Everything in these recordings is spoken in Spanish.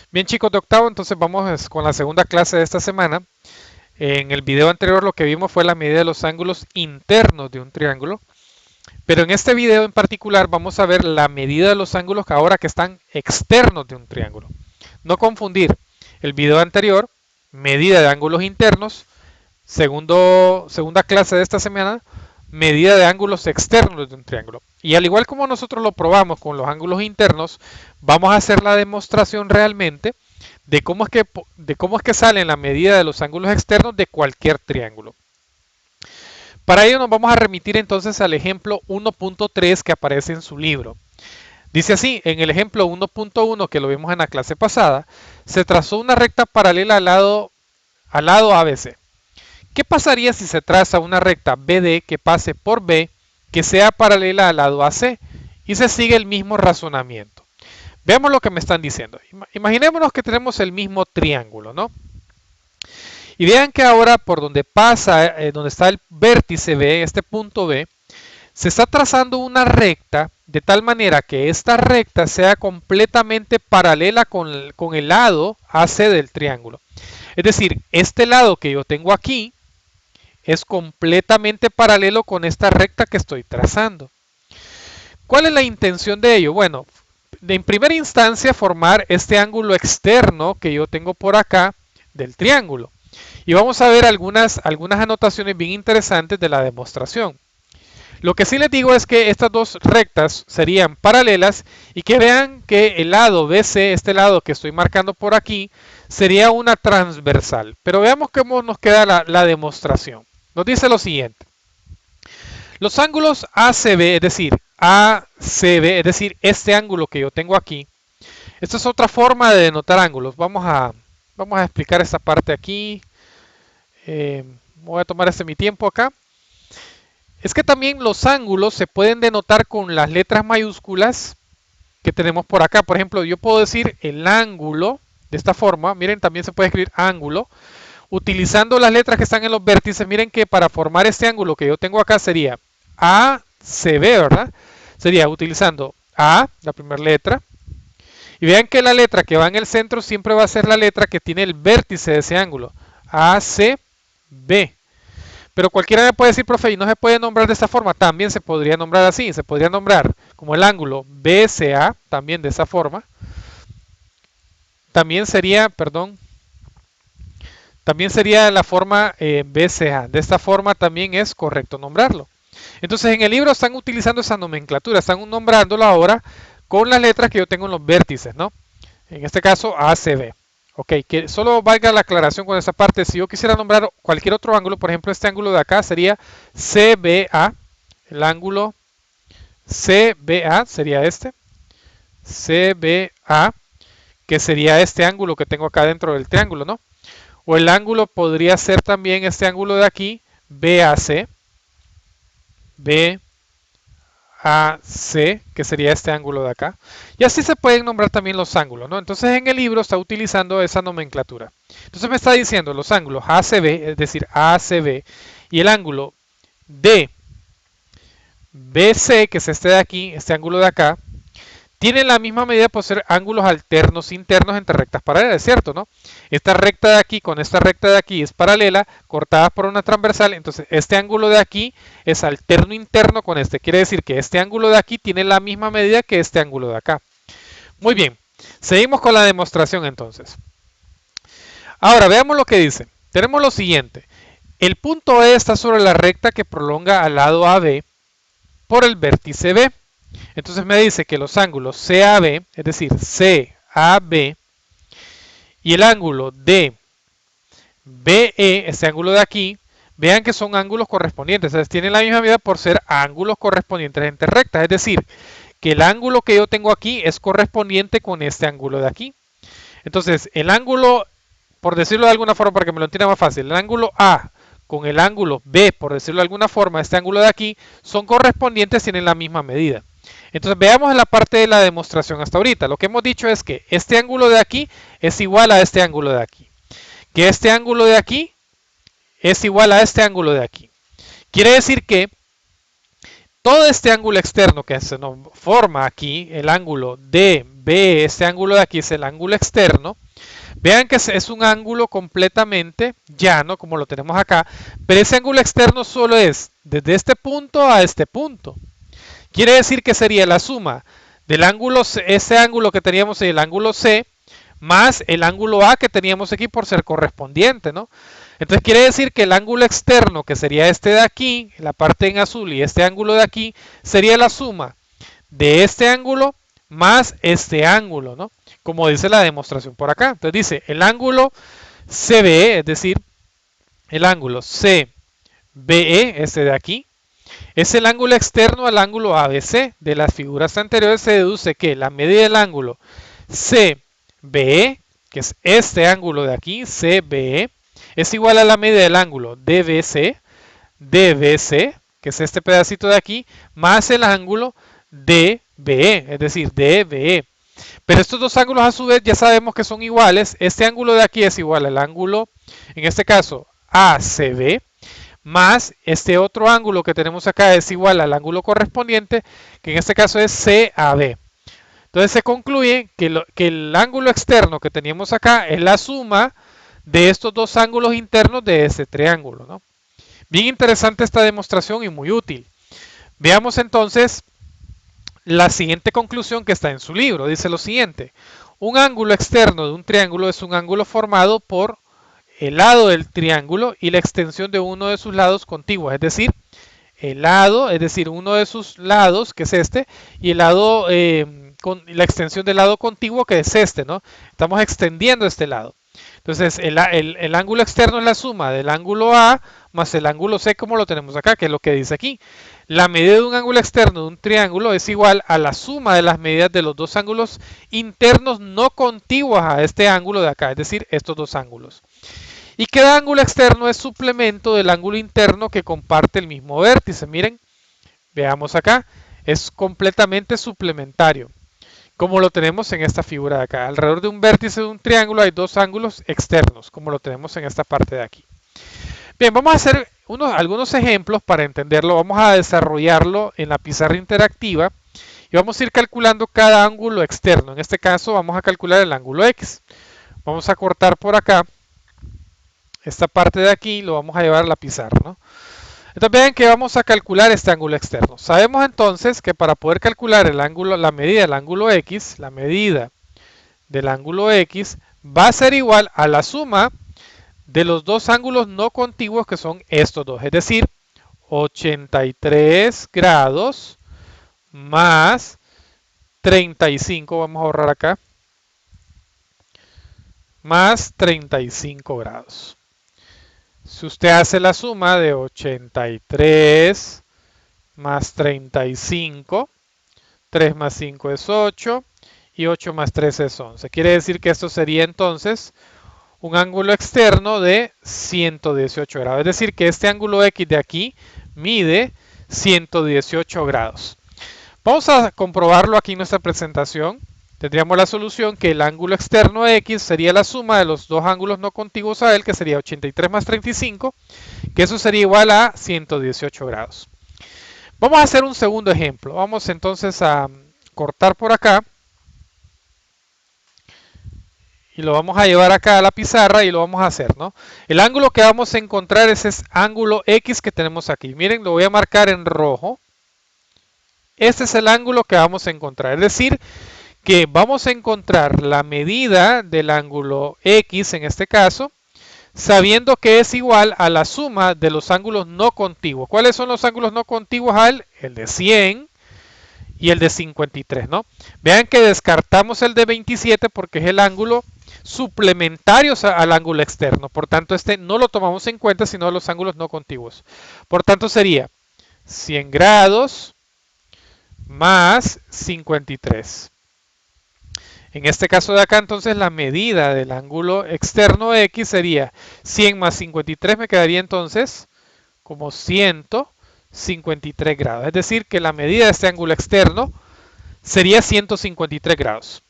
Bien chicos de octavo, entonces vamos con la segunda clase de esta semana. En el video anterior lo que vimos fue la medida de los ángulos internos de un triángulo, pero en este video en particular vamos a ver la medida de los ángulos que ahora que están externos de un triángulo. No confundir el video anterior, medida de ángulos internos, segunda clase de esta semana, medida de ángulos externos de un triángulo. Y al igual como nosotros lo probamos con los ángulos internos, vamos a hacer la demostración realmente de cómo es que sale la medida de los ángulos externos de cualquier triángulo. Para ello nos vamos a remitir entonces al ejemplo 1.3 que aparece en su libro. Dice así, en el ejemplo 1.1 que lo vimos en la clase pasada, se trazó una recta paralela al lado ABC. ¿Qué pasaría si se traza una recta BD que pase por B que sea paralela al lado AC y se sigue el mismo razonamiento? Veamos lo que me están diciendo. Imaginémonos que tenemos el mismo triángulo, ¿no? Y vean que ahora por donde pasa, donde está el vértice B, este punto B, se está trazando una recta de tal manera que esta recta sea completamente paralela con el lado AC del triángulo. Es decir, este lado que yo tengo aquí es completamente paralelo con esta recta que estoy trazando. ¿Cuál es la intención de ello? Bueno, en primera instancia formar este ángulo externo que yo tengo por acá del triángulo. Y vamos a ver algunas anotaciones bien interesantes de la demostración. Lo que sí les digo es que estas dos rectas serían paralelas y que vean que el lado BC, este lado que estoy marcando por aquí, sería una transversal. Pero veamos cómo nos queda la demostración. Nos dice lo siguiente. Los ángulos ACB, es decir, este ángulo que yo tengo aquí. Esta es otra forma de denotar ángulos. Vamos a explicar esta parte aquí. Voy a tomar mi tiempo acá. Es que también los ángulos se pueden denotar con las letras mayúsculas que tenemos por acá. Por ejemplo, yo puedo decir el ángulo de esta forma. Miren, también se puede escribir ángulo. Utilizando las letras que están en los vértices, miren que para formar este ángulo que yo tengo acá sería ACB, ¿verdad? Sería utilizando A, la primera letra. Y vean que la letra que va en el centro siempre va a ser la letra que tiene el vértice de ese ángulo. ACB. Pero cualquiera me puede decir, profe, y no se puede nombrar de esta forma. También se podría nombrar así. Se podría nombrar como el ángulo BCA, también de esa forma. También sería, perdón, también sería la forma BCA. De esta forma también es correcto nombrarlo. Entonces en el libro están utilizando esa nomenclatura. Están nombrándolo ahora con las letras que yo tengo en los vértices, ¿no? En este caso ACB. Ok, que solo valga la aclaración con esa parte. Si yo quisiera nombrar cualquier otro ángulo, por ejemplo, este ángulo de acá sería CBA. El ángulo CBA sería este. CBA, que sería este ángulo que tengo acá dentro del triángulo, ¿no? O el ángulo podría ser también este ángulo de aquí, BAC. BAC, que sería este ángulo de acá. Y así se pueden nombrar también los ángulos, ¿no? Entonces en el libro está utilizando esa nomenclatura. Entonces me está diciendo los ángulos ACB, es decir, ACB, y el ángulo DBC, que es este de aquí, este ángulo de acá, tienen la misma medida por ser ángulos alternos internos entre rectas paralelas, ¿cierto? ¿No? Esta recta de aquí con esta recta de aquí es paralela, cortada por una transversal, entonces este ángulo de aquí es alterno interno con este. Quiere decir que este ángulo de aquí tiene la misma medida que este ángulo de acá. Muy bien, seguimos con la demostración entonces. Ahora veamos lo que dice. Tenemos lo siguiente. El punto E está sobre la recta que prolonga al lado AB por el vértice B. Entonces me dice que los ángulos CAB, es decir, CAB, y el ángulo DBE, este ángulo de aquí, vean que son ángulos correspondientes. Entonces tienen la misma medida por ser ángulos correspondientes entre rectas. Es decir, que el ángulo que yo tengo aquí es correspondiente con este ángulo de aquí. Entonces, el ángulo, por decirlo de alguna forma para que me lo entienda más fácil, el ángulo A con el ángulo B, por decirlo de alguna forma, este ángulo de aquí, son correspondientes, tienen la misma medida. Entonces veamos en la parte de la demostración hasta ahorita. Lo que hemos dicho es que este ángulo de aquí es igual a este ángulo de aquí. Que este ángulo de aquí es igual a este ángulo de aquí. Quiere decir que todo este ángulo externo que se nos forma aquí, el ángulo DB, este ángulo de aquí es el ángulo externo. Vean que es un ángulo completamente llano, como lo tenemos acá, pero ese ángulo externo solo es desde este punto a este punto. Quiere decir que sería la suma del ángulo C, ese ángulo que teníamos en el ángulo C, más el ángulo A que teníamos aquí por ser correspondiente, ¿no? Entonces quiere decir que el ángulo externo, que sería este de aquí, la parte en azul, y este ángulo de aquí, sería la suma de este ángulo más este ángulo, ¿no? Como dice la demostración por acá. Entonces dice, el ángulo CBE, es decir, el ángulo CBE, este de aquí, es el ángulo externo al ángulo ABC. De las figuras anteriores se deduce que la medida del ángulo CBE, que es este ángulo de aquí, CBE, es igual a la medida del ángulo DBC, que es este pedacito de aquí, más el ángulo DBE, es decir, DBE. Pero estos dos ángulos a su vez ya sabemos que son iguales. Este ángulo de aquí es igual al ángulo, en este caso, ACB, más este otro ángulo que tenemos acá es igual al ángulo correspondiente, que en este caso es CAB. Entonces se concluye que el ángulo externo que teníamos acá es la suma de estos dos ángulos internos de este triángulo, ¿no? Bien interesante esta demostración y muy útil. Veamos entonces la siguiente conclusión que está en su libro. Dice lo siguiente: un ángulo externo de un triángulo es un ángulo formado por el lado del triángulo y la extensión de uno de sus lados contiguos, es decir, el lado, es decir, uno de sus lados, que es este, y el lado, con la extensión del lado contiguo, que es este, ¿no? Estamos extendiendo este lado. Entonces, el ángulo externo es la suma del ángulo A más el ángulo C, como lo tenemos acá, que es lo que dice aquí. La medida de un ángulo externo de un triángulo es igual a la suma de las medidas de los dos ángulos internos no contiguos a este ángulo de acá, es decir, estos dos ángulos. Y cada ángulo externo es suplemento del ángulo interno que comparte el mismo vértice. Miren, veamos acá, es completamente suplementario, como lo tenemos en esta figura de acá. Alrededor de un vértice de un triángulo hay dos ángulos externos, como lo tenemos en esta parte de aquí. Bien, vamos a hacer algunos ejemplos para entenderlo. Vamos a desarrollarlo en la pizarra interactiva y vamos a ir calculando cada ángulo externo. En este caso vamos a calcular el ángulo X. Vamos a cortar por acá esta parte de aquí, lo vamos a llevar a la pizarra, ¿no? Entonces vean que vamos a calcular este ángulo externo. Sabemos entonces que para poder calcular el ángulo, la medida del ángulo X, la medida del ángulo X va a ser igual a la suma de los dos ángulos no contiguos, que son estos dos, es decir, 83 grados más 35, vamos a ahorrar acá, más 35 grados. Si usted hace la suma de 83 más 35, 3 más 5 es 8 y 8 más 3 es 11. Quiere decir que esto sería entonces un ángulo externo de 118 grados. Es decir, que este ángulo X de aquí mide 118 grados. Vamos a comprobarlo aquí en nuestra presentación. Tendríamos la solución que el ángulo externo X sería la suma de los dos ángulos no contiguos a él, que sería 83 más 35, que eso sería igual a 118 grados. Vamos a hacer un segundo ejemplo. Vamos entonces a cortar por acá y lo vamos a llevar acá a la pizarra y lo vamos a hacer, ¿no? El ángulo que vamos a encontrar es ese ángulo X que tenemos aquí. Miren, lo voy a marcar en rojo. Este es el ángulo que vamos a encontrar, es decir, que vamos a encontrar la medida del ángulo X en este caso, sabiendo que es igual a la suma de los ángulos no contiguos. ¿Cuáles son los ángulos no contiguos a él? El de 100 y el de 53, ¿no? Vean que descartamos el de 27 porque es el ángulo suplementario al ángulo externo. Por tanto, este no lo tomamos en cuenta, sino los ángulos no contiguos. Por tanto, sería 100 grados más 53. En este caso de acá, entonces, la medida del ángulo externo X sería 100 más 53, me quedaría entonces como 153 grados. Es decir, que la medida de este ángulo externo sería 153 grados.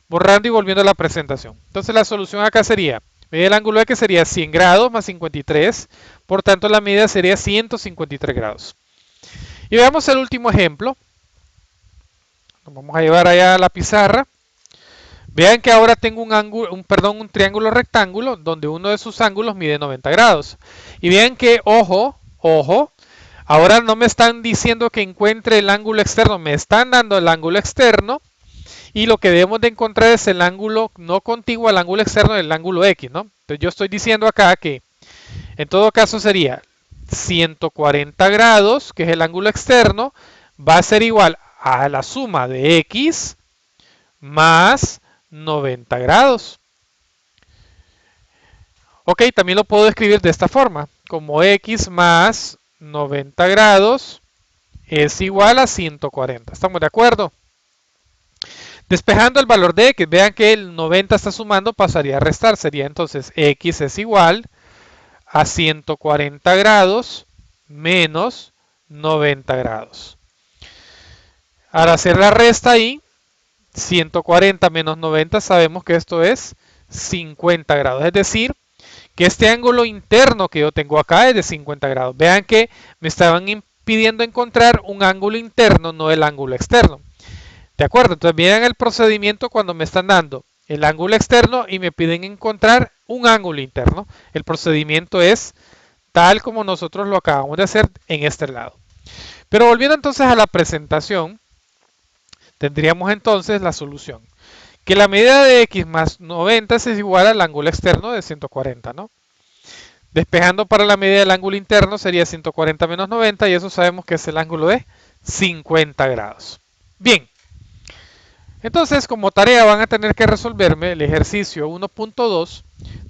Borrando y volviendo a la presentación. Entonces, la solución acá sería, medida del ángulo X sería 100 grados más 53, por tanto, la medida sería 153 grados. Y veamos el último ejemplo. Nos vamos a llevar allá a la pizarra. Vean que ahora tengo un triángulo rectángulo donde uno de sus ángulos mide 90 grados. Y vean que, ojo, ahora no me están diciendo que encuentre el ángulo externo, me están dando el ángulo externo. Y lo que debemos de encontrar es el ángulo no contiguo al ángulo externo del ángulo X, ¿no? Entonces yo estoy diciendo acá que en todo caso sería 140 grados, que es el ángulo externo, va a ser igual a la suma de X más 90 grados. Ok, también lo puedo escribir de esta forma, como X más 90 grados es igual a 140. ¿Estamos de acuerdo? Despejando el valor de X, vean que el 90 está sumando, pasaría a restar. Sería entonces X es igual a 140 grados menos 90 grados. Al hacer la resta ahí, 140 menos 90, sabemos que esto es 50 grados. Es decir, que este ángulo interno que yo tengo acá es de 50 grados. Vean que me estaban impidiendo encontrar un ángulo interno, no el ángulo externo. ¿De acuerdo? Entonces miren el procedimiento cuando me están dando el ángulo externo y me piden encontrar un ángulo interno. El procedimiento es tal como nosotros lo acabamos de hacer en este lado. Pero volviendo entonces a la presentación, tendríamos entonces la solución. Que la medida de X más 90 es igual al ángulo externo de 140, ¿no? Despejando para la medida del ángulo interno sería 140 menos 90 y eso sabemos que es el ángulo de 50 grados. Bien, entonces como tarea van a tener que resolverme el ejercicio 1.2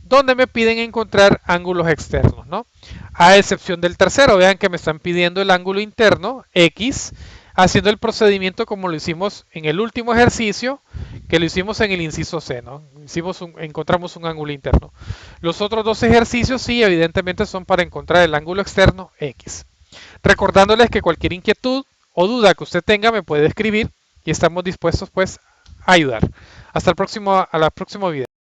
donde me piden encontrar ángulos externos, ¿no? A excepción del tercero, vean que me están pidiendo el ángulo interno, X, haciendo el procedimiento como lo hicimos en el último ejercicio, que lo hicimos en el inciso C, ¿no? Encontramos un ángulo interno. Los otros dos ejercicios sí, evidentemente son para encontrar el ángulo externo, X. Recordándoles que cualquier inquietud o duda que usted tenga me puede escribir y estamos dispuestos pues a ayudar. Hasta el próximo video.